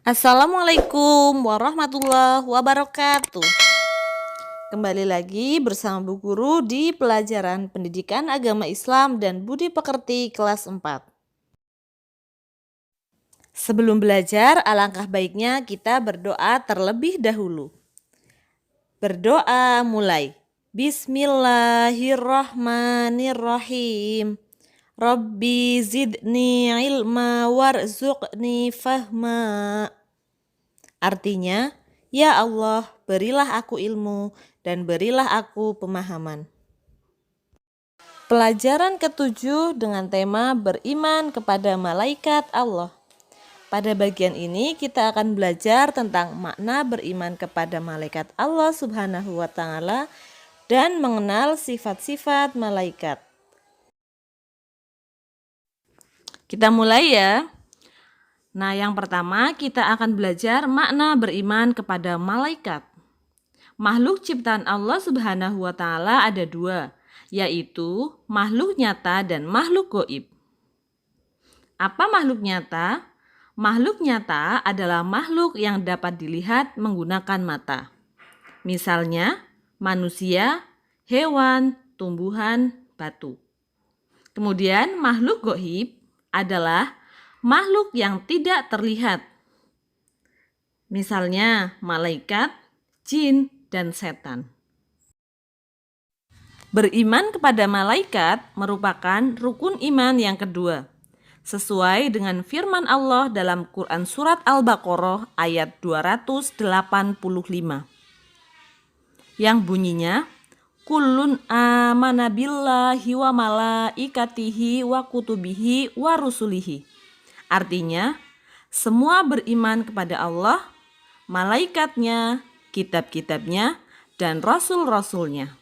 Assalamualaikum warahmatullahi wabarakatuh. Kembali lagi bersama Bu Guru di pelajaran Pendidikan Agama Islam dan Budi Pekerti kelas 4. Sebelum belajar, alangkah baiknya kita berdoa terlebih dahulu. Berdoa mulai. Bismillahirrahmanirrahim. Rabbi zidni ilma warzuqni fahma. Artinya, ya Allah, berilah aku ilmu dan berilah aku pemahaman. Pelajaran ketujuh dengan tema beriman kepada malaikat Allah. Pada bagian ini kita akan belajar tentang makna beriman kepada malaikat Allah Subhanahu wa Ta'ala dan mengenal sifat-sifat malaikat. Kita mulai ya. Nah, yang pertama kita akan belajar makna beriman kepada malaikat. Makhluk ciptaan Allah Subhanahu wa Ta'ala ada dua, yaitu makhluk nyata dan makhluk gaib. Apa makhluk nyata? Makhluk nyata adalah makhluk yang dapat dilihat menggunakan mata. Misalnya, manusia, hewan, tumbuhan, batu. Kemudian makhluk gaib adalah makhluk yang tidak terlihat. Misalnya malaikat, jin, dan setan. Beriman kepada malaikat merupakan rukun iman yang kedua, sesuai dengan firman Allah dalam Quran Surat Al-Baqarah ayat 285, yang bunyinya, Kullun amana billahi wa malaikatihi wa kutubihi wa rusulihi. Artinya, semua beriman kepada Allah, malaikatnya, kitab-kitabnya, dan rasul-rasulnya.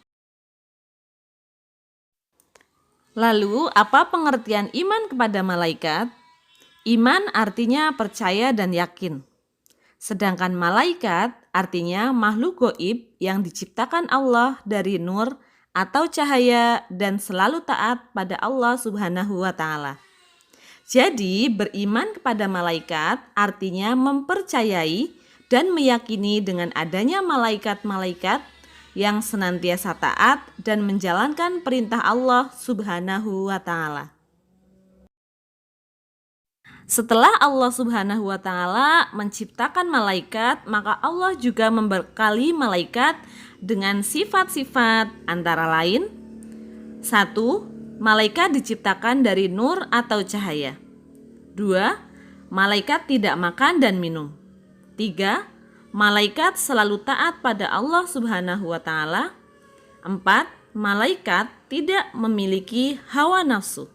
Lalu, apa pengertian iman kepada malaikat? Iman artinya percaya dan yakin. Sedangkan malaikat artinya makhluk gaib yang diciptakan Allah dari nur atau cahaya dan selalu taat pada Allah Subhanahu wa Ta'ala. Jadi, beriman kepada malaikat artinya mempercayai dan meyakini dengan adanya malaikat-malaikat yang senantiasa taat dan menjalankan perintah Allah Subhanahu wa Ta'ala. Setelah Allah Subhanahu wa Ta'ala menciptakan malaikat, maka Allah juga membekali malaikat dengan sifat-sifat antara lain: 1. Malaikat diciptakan dari nur atau cahaya. 2. Malaikat tidak makan dan minum. 3. Malaikat selalu taat pada Allah Subhanahu wa Ta'ala. 4. Malaikat tidak memiliki hawa nafsu.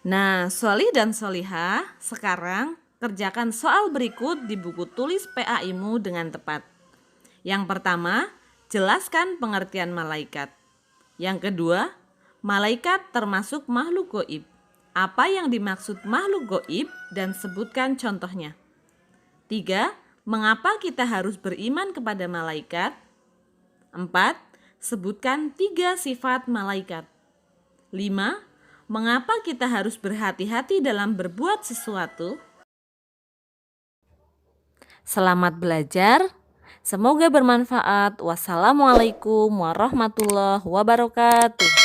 Nah, sholih dan sholihah, sekarang kerjakan soal berikut di buku tulis PAI-mu dengan tepat. Yang pertama, jelaskan pengertian malaikat. Yang kedua, malaikat termasuk makhluk gaib. Apa yang dimaksud makhluk gaib dan sebutkan contohnya. 3. Mengapa kita harus beriman kepada malaikat? 4. Sebutkan 3 sifat malaikat. 5. Mengapa kita harus berhati-hati dalam berbuat sesuatu? Selamat belajar. Semoga bermanfaat. Wassalamualaikum warahmatullahi wabarakatuh.